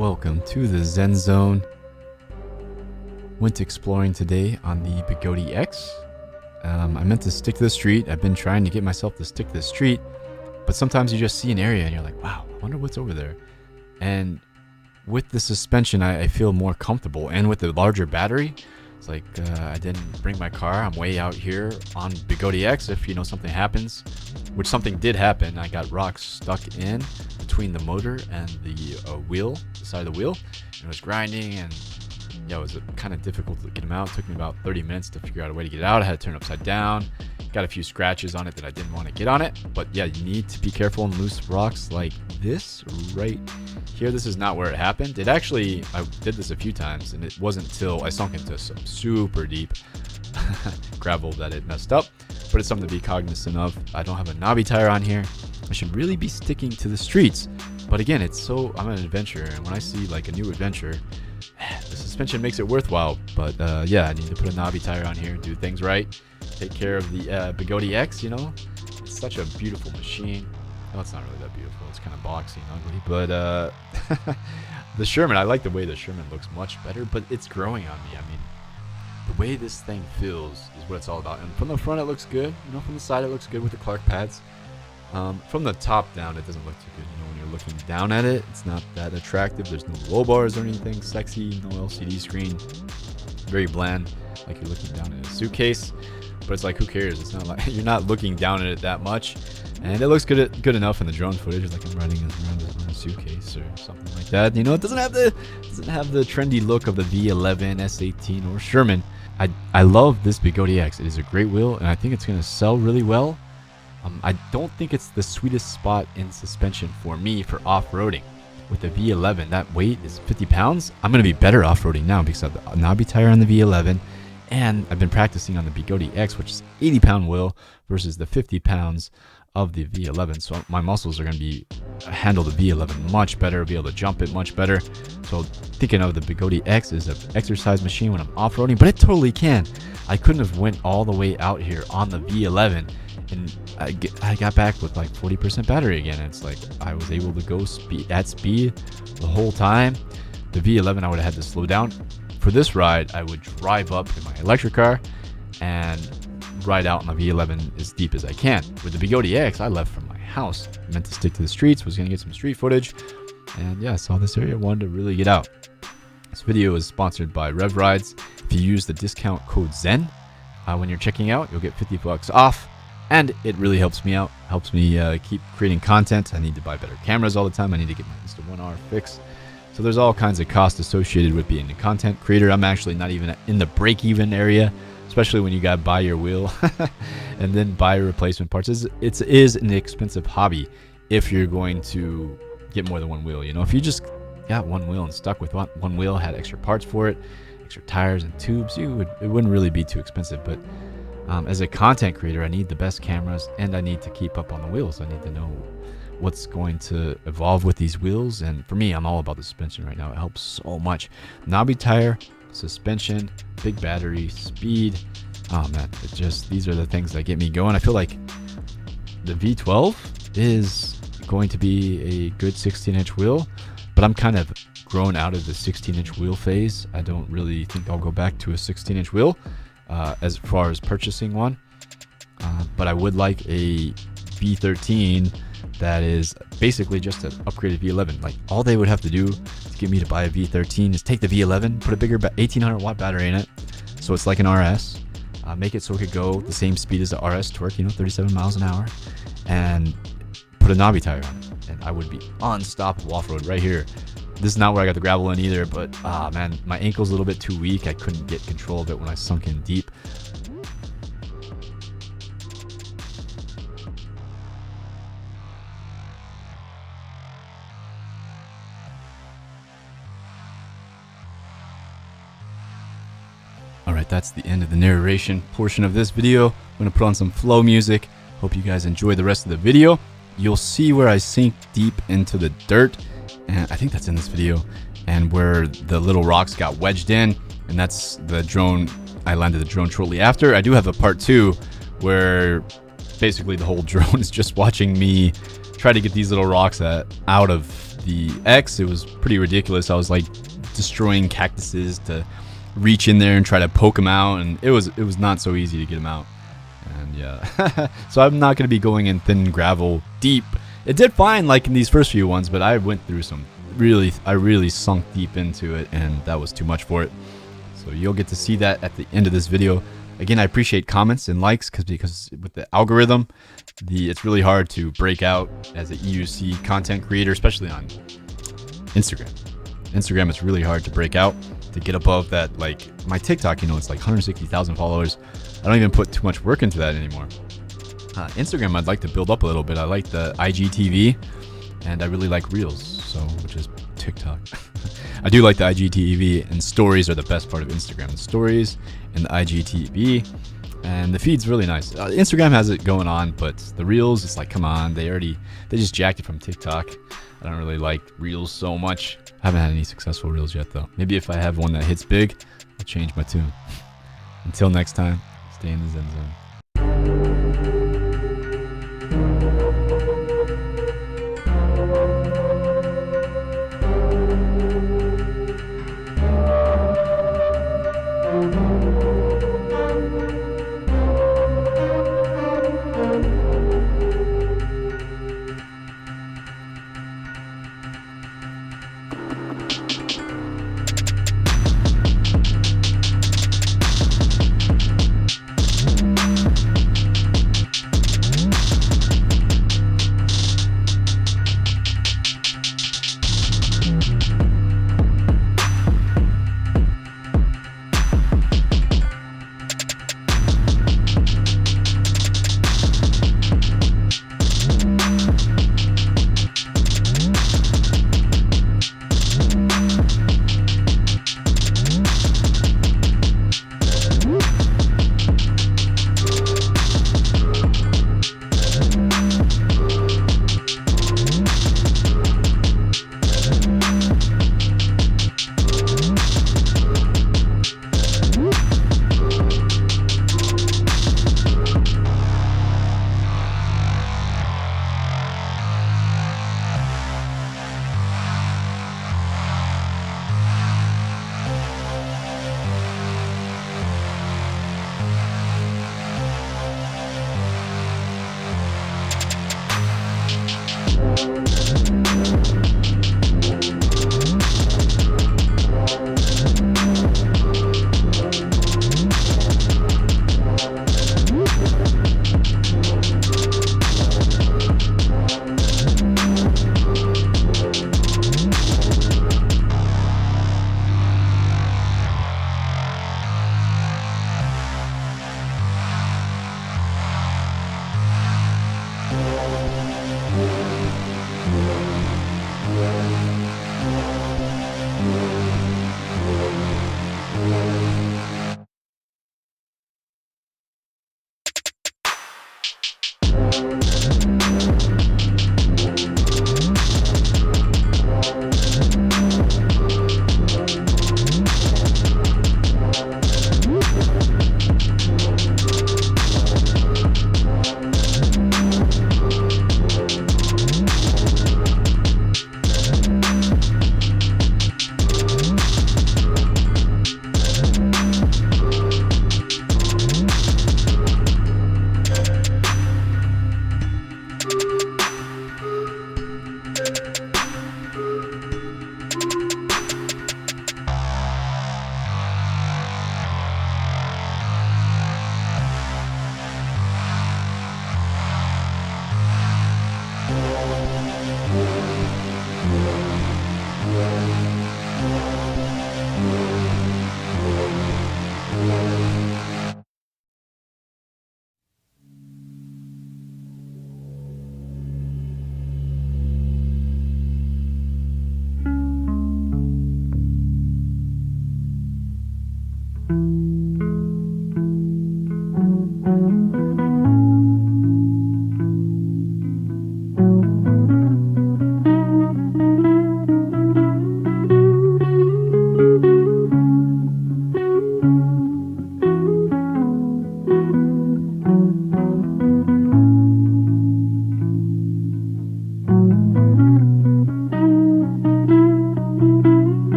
Welcome to the Zen Zone. Went exploring today on the Bigodi X. I meant to stick to the street. I've been trying to get myself to stick to the street, but sometimes you just see an area and you're like, wow, I wonder what's over there. And with the suspension, I feel more comfortable. And with the larger battery, it's like I didn't bring my car. I'm way out here on Bigodi X. If something happens, which something did happen, I got rocks stuck in between the motor and the wheel, the side of the wheel, and it was grinding, and it was kind of difficult to get them out. It took me about 30 minutes to figure out a way to get it out. I had to turn it upside down. Got a few scratches on it that I didn't want to get on it, but yeah, you need to be careful on loose rocks like this right here. This is not where it happened. I did this a few times, and it wasn't till I sunk into some super deep gravel that it messed up, but it's something to be cognizant of. I don't have a knobby tire on here. I should really be sticking to the streets, but again, I'm an adventurer, and when I see like a new adventure, the suspension makes it worthwhile. But yeah, I need to put a knobby tire on here, do things right, take care of the Bigodi X. It's such a beautiful machine. Well, it's not really that beautiful. It's kind of boxy and ugly, but the Sherman, I like the way the Sherman looks much better, but it's growing on me. I mean, the way this thing feels is what it's all about. And from the front, it looks good. From the side, it looks good with the Clark pads. From the top down, it doesn't look too good. When you're looking down at it, it's not that attractive. There's no low bars or anything sexy, no LCD screen. Very bland, like you're looking down at a suitcase. But it's like, who cares? It's not like you're not looking down at it that much. And it looks good enough in the drone footage. It's like I'm riding around a suitcase or something like that. It doesn't have the trendy look of the V11, S18, or Sherman. I love this Bigodi X. It is a great wheel, and I think it's going to sell really well. I don't think it's the sweetest spot in suspension for me for off-roading. With the V11, that weight is 50 pounds. I'm going to be better off-roading now because I have a knobby tire on the V11, and I've been practicing on the Bigodi X, which is 80-pound wheel versus the 50 pounds of the V11. So my muscles are going to handle the V11 much better, be able to jump it much better. So thinking of the Bigodi X as an exercise machine when I'm off-roading, but it totally can. I couldn't have went all the way out here on the V11, and I got back with like 40% battery again. And it's like I was able to go at speed the whole time. The V11, I would have had to slow down. For this ride, I would drive up in my electric car and ride out on the V11 as deep as I can. With the Bigodi X, I left from my house. I meant to stick to the streets, was going to get some street footage. And yeah, I saw this area, wanted to really get out. This video is sponsored by Rev Rides. If you use the discount code ZEN when you're checking out, you'll get $50 off. And it really helps me out, helps me keep creating content. I need to buy better cameras all the time. I need to get my Insta1R fixed. So there's all kinds of costs associated with being a content creator. I'm actually not even in the break-even area, especially when you got to buy your wheel and then buy replacement parts. It is an expensive hobby if you're going to get more than one wheel. If you just got one wheel and stuck with one wheel, had extra parts for it, extra tires and tubes, it wouldn't really be too expensive. But as a content creator, I need the best cameras, and I need to keep up on the wheels. I need to know what's going to evolve with these wheels. And for me, I'm all about the suspension right now. It helps so much. Knobby tire, suspension, big battery, speed. Oh man, these are the things that get me going. I feel like the V12 is going to be a good 16-inch wheel, but I'm kind of grown out of the 16-inch wheel phase. I don't really think I'll go back to a 16-inch wheel as far as purchasing one, but I would like a V13 that is basically just an upgraded V11. Like, all they would have to do to get me to buy a V13 is take the V11, put a bigger 1800 watt battery in it, so it's like an RS, make it so it could go the same speed as the RS torque, 37 miles an hour, and put a knobby tire on it, and I would be unstoppable off-road right here. This is not where I got the gravel in either, but man, my ankle's a little bit too weak. I couldn't get control of it when I sunk in deep. Alright, that's the end of the narration portion of this video. I'm going to put on some flow music. Hope you guys enjoy the rest of the video. You'll see where I sink deep into the dirt, and I think that's in this video, and where the little rocks got wedged in, and that's the drone. I landed the drone shortly after. I do have a part 2 where basically the whole drone is just watching me try to get these little rocks out of the X, it was pretty ridiculous. I was like destroying cactuses to reach in there and try to poke them out, and it was not so easy to get them out. And yeah, so I'm not going to be going in thin gravel deep. It did fine like in these first few ones, but I went through some I really sunk deep into it, and that was too much for it. So you'll get to see that at the end of this video. Again, I appreciate comments and likes because with the algorithm, it's really hard to break out as an EUC content creator, especially on Instagram. Instagram is really hard to break out, to get above that. Like my TikTok, it's like 160,000 followers. I don't even put too much work into that anymore. Instagram, I'd like to build up a little bit. I like the IGTV, and I really like Reels, which is TikTok. I do like the IGTV, and stories are the best part of Instagram. The stories and the IGTV, and the feed's really nice. Instagram has it going on, but the Reels, it's like, come on, they just jacked it from TikTok. I don't really like Reels so much. I haven't had any successful Reels yet, though. Maybe if I have one that hits big, I'll change my tune. Until next time, stay in the Zen Zone.